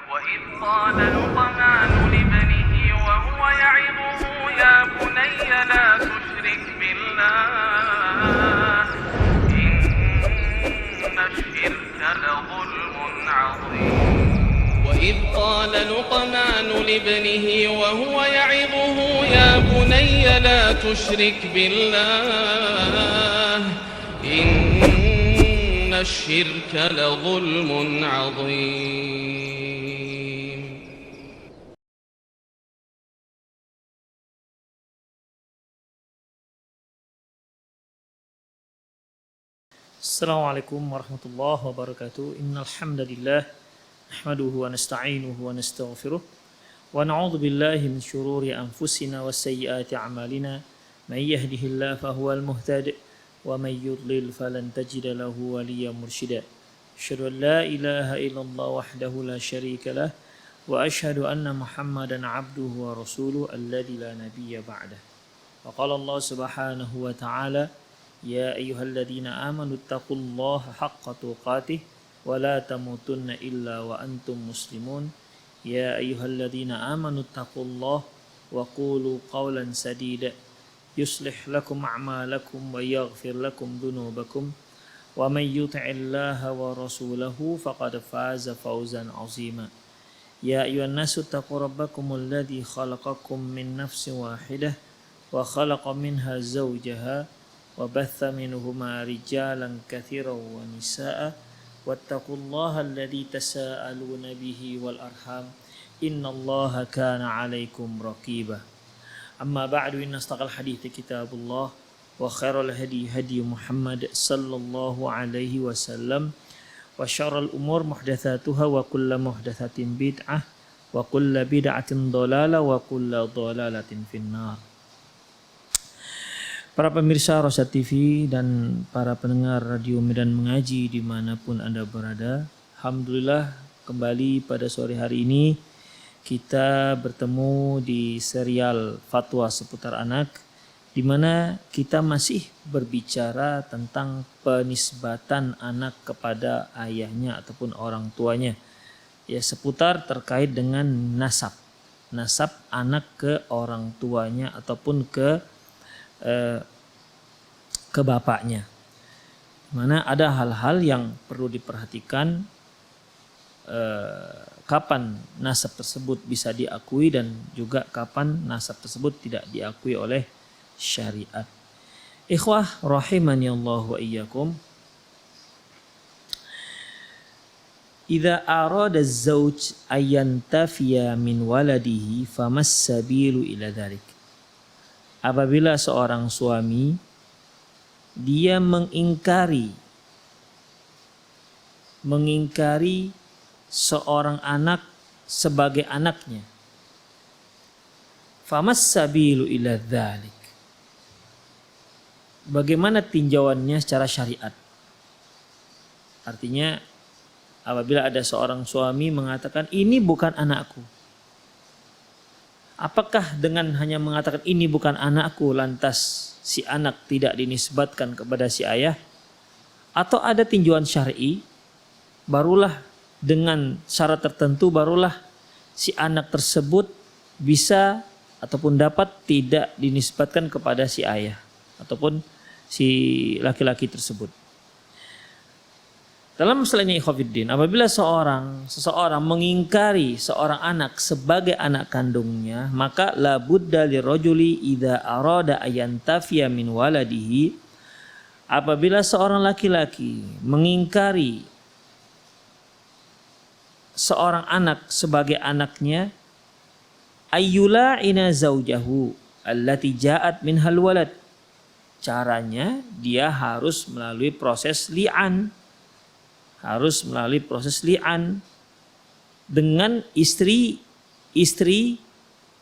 وإذ قال لقمان لابنه وهو يعظه يا بني لا تشرك بالله إن الشرك لظلم عظيم وإذ قال لقمان لابنه وهو يعظه يا بني لا تشرك بالله إن الشرك لظلم عظيم. Assalamualaikum warahmatullahi wabarakatuh. Innal hamdalillah nahmaduhu wa nasta'inuhu wa nastaghfiruh wa na'udzu billahi min shururi anfusina wa sayyiati a'malina. May yahdihillahu fahuwal muhtadi wa may yudlil falan tajida lahu waliyyan mursyida. Asyhadu an la ilaha illallah wahdahu la syarika lah wa asyhadu anna Muhammadan 'abduhu wa rasuluhu alladzi la nabiyya ba'dah. Wa qala Allah subhanahu wa ta'ala يا أيها الذين آمنوا اتقوا الله حق تقاته ولا تموتن إلا وأنتم مسلمون يا أيها الذين آمنوا اتقوا الله وقولوا قولا سديدا يصلح لكم أعمالكم ويغفر لكم ذنوبكم ومن يطع الله ورسوله فقد فاز فوزا عظيما يا أيها الناس اتقوا ربكم الذي خلقكم من نفس واحدة وخلق منها زوجها وبث منهما رجالا كثيرا ونساء واتقوا الله الذي تساءلون به والأرحام إن الله كان عليكم رقيبا أما بعد إن أصدق الحديث كتاب الله وخير الهدي هدي محمد صلى الله عليه وسلم وشر الأمور محدثاتها وكل محدثة بدعة وكل بدعة ضلالة وكل ضلالة في النار. Para pemirsa Rosa TV dan para pendengar Radio Medan Mengaji dimanapun Anda berada, alhamdulillah kembali pada sore hari ini kita bertemu di serial Fatwa Seputar Anak, di mana kita masih berbicara tentang penisbatan anak kepada ayahnya ataupun orang tuanya, ya seputar terkait dengan nasab anak ke orang tuanya ataupun ke bapaknya. Mana ada hal-hal yang perlu diperhatikan, kapan nasab tersebut bisa diakui dan juga kapan nasab tersebut tidak diakui oleh syariat. Ikhwah rahimani Allah wa iyyakum. Idza arada az-zawj ayantafiya min waladihi famas sabilu ila dzalik. Apabila seorang suami dia mengingkari seorang anak sebagai anaknya, famas sabilu ila dzalik. Bagaimana tinjauannya secara syariat? Artinya apabila ada seorang suami mengatakan ini bukan anakku, apakah dengan hanya mengatakan ini bukan anakku lantas si anak tidak dinisbatkan kepada si ayah? Atau ada tinjauan syar'i, barulah dengan syarat tertentu barulah si anak tersebut bisa ataupun dapat tidak dinisbatkan kepada si ayah ataupun si laki-laki tersebut. Dalam masalah ini ikhwatiddin, apabila seseorang mengingkari seorang anak sebagai anak kandungnya, maka la budda lirajuli idza arada ayantafiya min waladihi. Apabila seorang laki-laki mengingkari seorang anak sebagai anaknya, ayyula'ina zaujahu allati ja'at minhal walad. Caranya dia harus melalui proses li'an. Dengan istri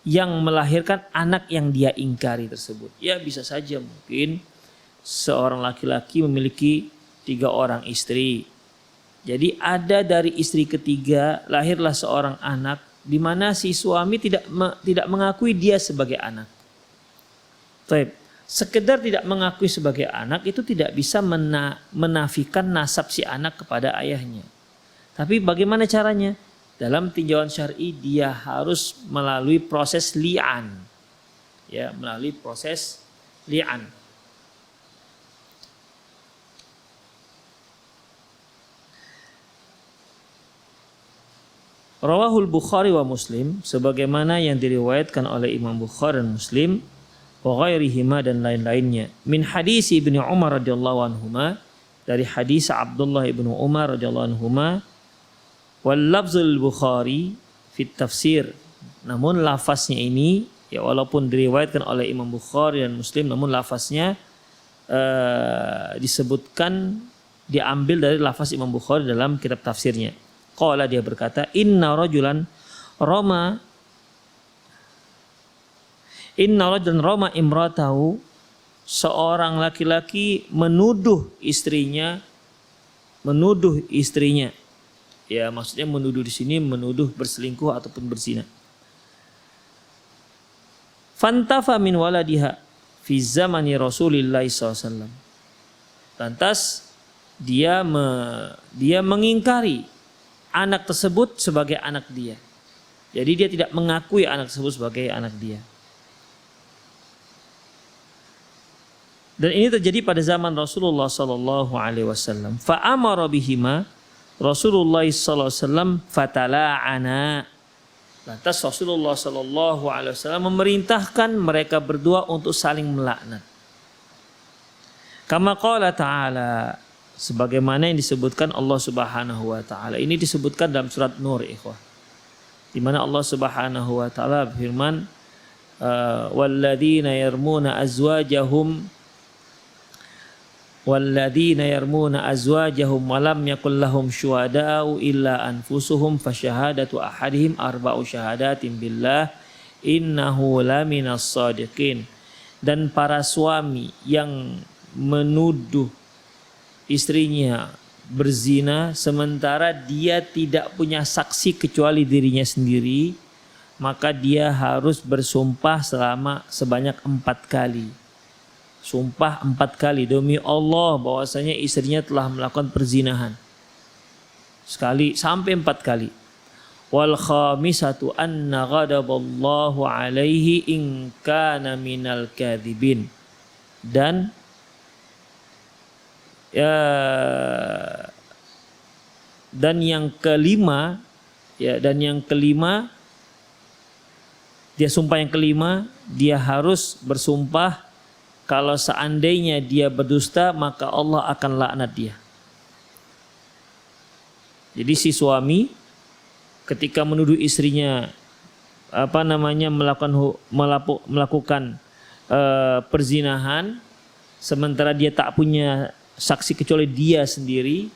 yang melahirkan anak yang dia ingkari tersebut. Ya bisa saja mungkin seorang laki-laki memiliki 3 orang istri. Jadi ada dari istri ketiga lahirlah seorang anak di mana si suami tidak mengakui dia sebagai anak. Baik. Sekedar tidak mengakui sebagai anak itu tidak bisa menafikan nasab si anak kepada ayahnya. Tapi bagaimana caranya? dalam tinjauan syar'i dia harus melalui proses li'an. Ya, melalui proses li'an. Rawahul Bukhari wa Muslim, sebagaimana yang diriwayatkan oleh Imam Bukhari dan Muslim, wa ghairihima dan lain-lainnya. Min hadis Ibnu Umar radhiyallahu anhuma, dari hadis Abdullah ibnu Umar radhiyallahu anhuma, wal lafzul Bukhari fit tafsir. Namun lafaznya ini, ya walaupun diriwayatkan oleh Imam Bukhari dan Muslim, namun lafaznya disebutkan diambil dari lafaz Imam Bukhari dalam kitab tafsirnya. Qala, dia berkata, inna rajulan rama imratahu, seorang laki-laki menuduh istrinya. Ya, maksudnya menuduh di sini menuduh berselingkuh ataupun berzina. Fantafa min waladiha fi zamani Rasulillah SAW. Lantas dia mengingkari anak tersebut sebagai anak dia. Jadi dia tidak mengakui anak tersebut sebagai anak dia. Dan ini terjadi pada zaman Rasulullah sallallahu alaihi wasallam. Fa amara bihima Rasulullah sallallahu alaihi wasallam fatala'ana. Lantas Rasulullah sallallahu alaihi wasallam memerintahkan mereka berdua untuk saling melaknat. Kama qala ta'ala, sebagaimana yang disebutkan Allah Subhanahu wa taala. Ini disebutkan dalam surat Nur, ikhwah. Di mana Allah Subhanahu wa taala berfirman, walladzina yarmuna azwajahum wa lam yakul lahum syuhada'u illa anfusuhum fasyahadatu ahadihim arba'u syahadatin billah innahu laminas shadiqin. Dan para suami yang menuduh istrinya berzina sementara dia tidak punya saksi kecuali dirinya sendiri, maka dia harus bersumpah sebanyak 4 kali. Sumpah 4 kali demi Allah bahwasanya istrinya telah melakukan perzinahan. Sekali sampai 4 kali. Wal khamisatu anna ghadaballahu alaihi in kana minal kadzibin. Dan yang kelima, dia sumpah yang kelima, dia harus bersumpah kalau seandainya dia berdusta maka Allah akan laknat dia. Jadi si suami ketika menuduh istrinya melakukan perzinahan sementara dia tak punya saksi kecuali dia sendiri,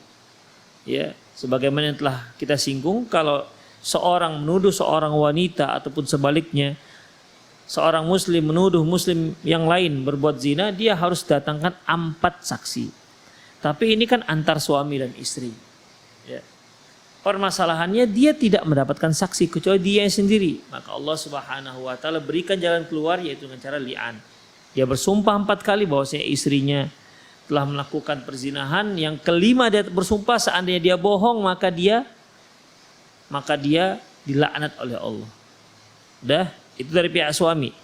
ya, sebagaimana yang telah kita singgung, kalau seorang menuduh seorang wanita ataupun sebaliknya seorang muslim menuduh muslim yang lain berbuat zina, dia harus datangkan 4 saksi. Tapi ini kan antar suami dan istri, ya. Permasalahannya dia tidak mendapatkan saksi kecuali dia sendiri, maka Allah Subhanahu wa taala berikan jalan keluar, yaitu dengan cara li'an. Dia bersumpah 4 kali bahwasanya istrinya telah melakukan perzinahan. Yang kelima dia bersumpah seandainya dia bohong maka dia dilaknat oleh Allah. Itu dari pihak suami.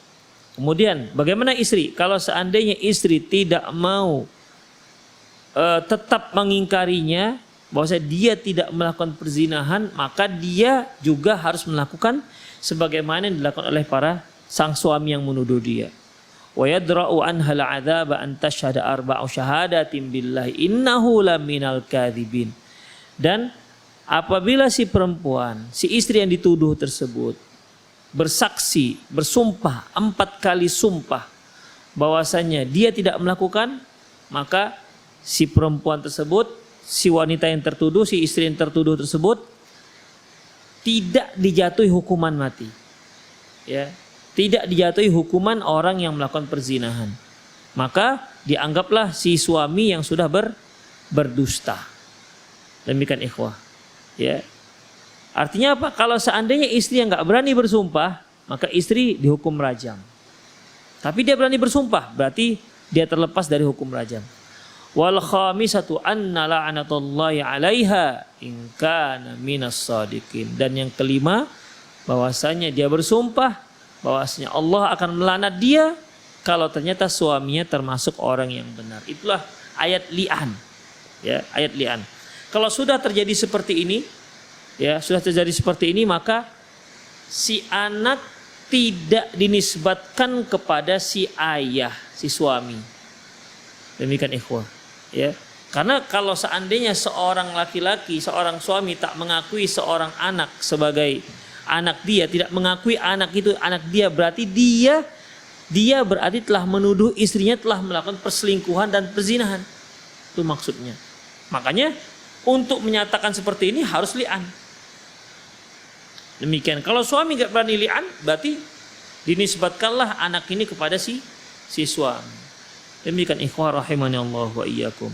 Kemudian bagaimana istri? Kalau seandainya istri tidak mau tetap mengingkarinya bahwasanya dia tidak melakukan perzinahan, maka dia juga harus melakukan sebagaimana yang dilakukan oleh para sang suami yang menuduh dia. Wa yadra'u anhal 'adzaba an tashhada arba'u syahadatin billahi innahu laminal kadzibin. Dan apabila si perempuan, si istri yang dituduh tersebut bersaksi, bersumpah 4 kali sumpah bahwasanya dia tidak melakukan, maka si perempuan tersebut, si wanita yang tertuduh, si istri yang tertuduh tersebut tidak dijatuhi hukuman mati. Ya. Tidak dijatuhi hukuman orang yang melakukan perzinahan. Maka dianggaplah si suami yang sudah berdusta. Demikian ikhwah. Ya. Artinya apa? Kalau seandainya istri yang nggak berani bersumpah, maka istri dihukum rajam. Tapi dia berani bersumpah, berarti dia terlepas dari hukum rajam. Wal khamisatu anna la'natullahi 'alaiha in kana minas shadiqin. Dan yang kelima, bahwasanya dia bersumpah bahwasanya Allah akan melaknat dia kalau ternyata suaminya termasuk orang yang benar. Itulah ayat li'an. Ya, ayat li'an. Kalau sudah terjadi seperti ini, ya, sudah terjadi seperti ini, maka si anak tidak dinisbatkan kepada si ayah, si suami. Demikian ikhwah. Ya, karena kalau seandainya seorang laki-laki, seorang suami tak mengakui seorang anak sebagai anak dia, tidak mengakui anak itu anak dia, berarti dia berarti telah menuduh istrinya telah melakukan perselingkuhan dan perzinahan. Itu maksudnya. Makanya untuk menyatakan seperti ini harus li'an. Demikian. Kalau suami gak berani li'an, berarti dinisbatkanlah anak ini kepada si suami. Demikian ikhwah rahimani Allah wa iyyakum.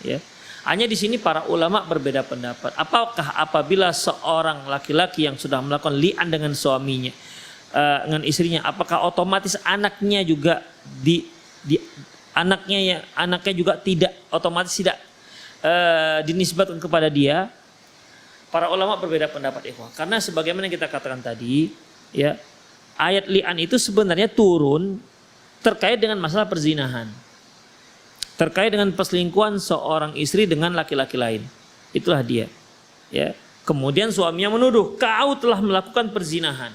Ya. Hanya di sini para ulama berbeda pendapat. Apakah apabila seorang laki-laki yang sudah melakukan li'an dengan suaminya, dengan istrinya, apakah otomatis anaknya juga anaknya juga tidak otomatis tidak dinisbatkan kepada dia? Para ulama berbeda pendapat ikhwah. Karena sebagaimana yang kita katakan tadi, ya, ayat li'an itu sebenarnya turun terkait dengan masalah perzinahan. Terkait dengan perselingkuhan seorang istri dengan laki-laki lain. Itulah dia. Ya. Kemudian suaminya menuduh, kau telah melakukan perzinahan.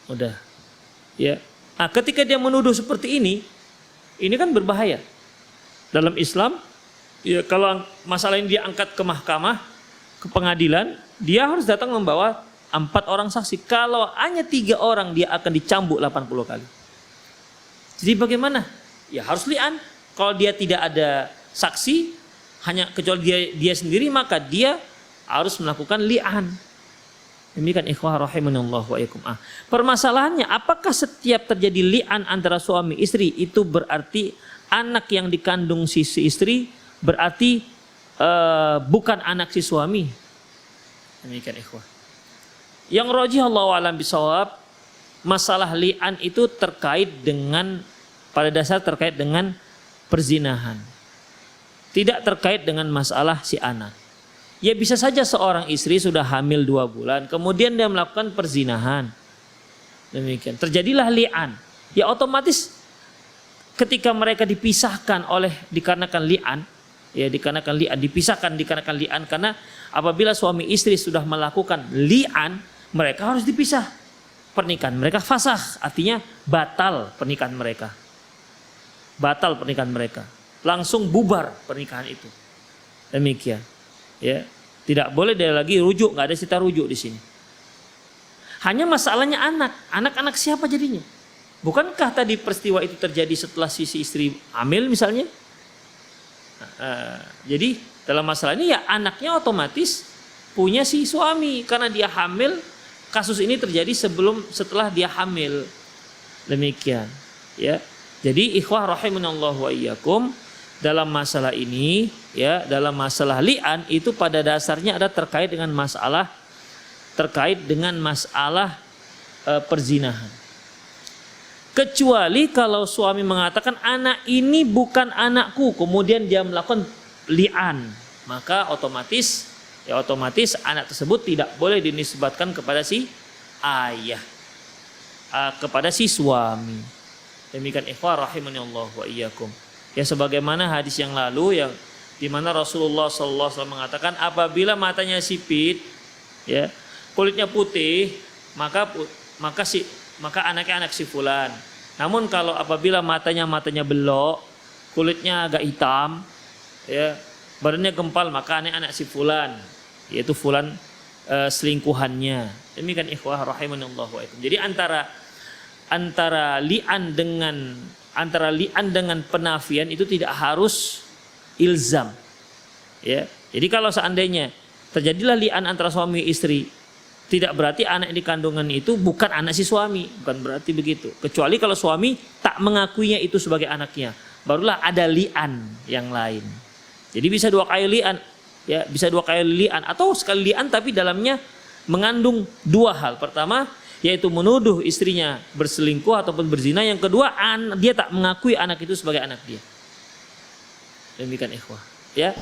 Udah. Ya. Nah, ketika dia menuduh seperti ini kan berbahaya. Dalam Islam, ya, kalau masalah ini diangkat ke mahkamah, ke pengadilan, dia harus datang membawa 4 orang saksi. Kalau hanya 3 orang, dia akan dicambuk 80 kali. Jadi bagaimana? Ya harus li'an. Kalau dia tidak ada saksi, hanya kecuali dia sendiri, maka dia harus melakukan li'an. Demikian ikhwah rahimanallah wa iyyakum. Permasalahannya, apakah setiap terjadi li'an antara suami istri itu berarti anak yang dikandung si istri berarti bukan anak si suami? Demikian ikhwah. Yang rajih Allahu a'lam bishawab, masalah li'an itu pada dasar terkait dengan perzinahan. Tidak terkait dengan masalah si anak. Ya bisa saja seorang istri sudah hamil 2 bulan, kemudian dia melakukan perzinahan. Demikian. Terjadilah li'an. Ya otomatis ketika mereka dipisahkan dikarenakan li'an, dipisahkan dikarenakan li'an, karena apabila suami istri sudah melakukan li'an, mereka harus dipisah. Pernikahan mereka fasakh, artinya batal pernikahan mereka. Batal pernikahan mereka. Langsung bubar pernikahan itu. Demikian. Ya, tidak boleh dia lagi rujuk, nggak ada cerita rujuk di sini. Hanya masalahnya anak siapa jadinya? Bukankah tadi peristiwa itu terjadi setelah si istri hamil misalnya? Jadi dalam masalah ini ya anaknya otomatis punya si suami karena dia hamil. Kasus ini terjadi setelah dia hamil. Demikian. Ya. Jadi ikhwah rahimanallahu wa iyyakum, dalam masalah ini, ya, dalam masalah li'an itu pada dasarnya ada terkait dengan masalah perzinahan. Kecuali kalau suami mengatakan anak ini bukan anakku, kemudian dia melakukan li'an, maka otomatis anak tersebut tidak boleh dinisbatkan kepada si ayah, kepada si suami. Demikian ikhwah rahimani Allah wa iyyakum. Ya sebagaimana hadis yang lalu yang di mana Rasulullah sallallahu alaihi wasallam mengatakan apabila matanya sipit, ya, kulitnya putih, maka anaknya anak si fulan. Namun kalau apabila matanya belok, kulitnya agak hitam, ya, badannya gempal, maka anaknya anak si fulan, yaitu fulan selingkuhannya. Demikian ikhwah rahimani Allah wa iyyakum. Jadi antara li'an dengan penafian itu tidak harus ilzam. Ya. Jadi kalau seandainya terjadilah li'an antara suami istri, tidak berarti anak di kandungan itu bukan anak si suami, bukan berarti begitu. Kecuali kalau suami tak mengakuinya itu sebagai anaknya, barulah ada li'an yang lain. Jadi bisa 2 kali li'an, ya, bisa 2 kali li'an atau sekali li'an tapi dalamnya mengandung 2 hal. Pertama, yaitu menuduh istrinya berselingkuh ataupun berzina. Yang kedua, dia tak mengakui anak itu sebagai anak dia. Demikian ikhwah. Ya.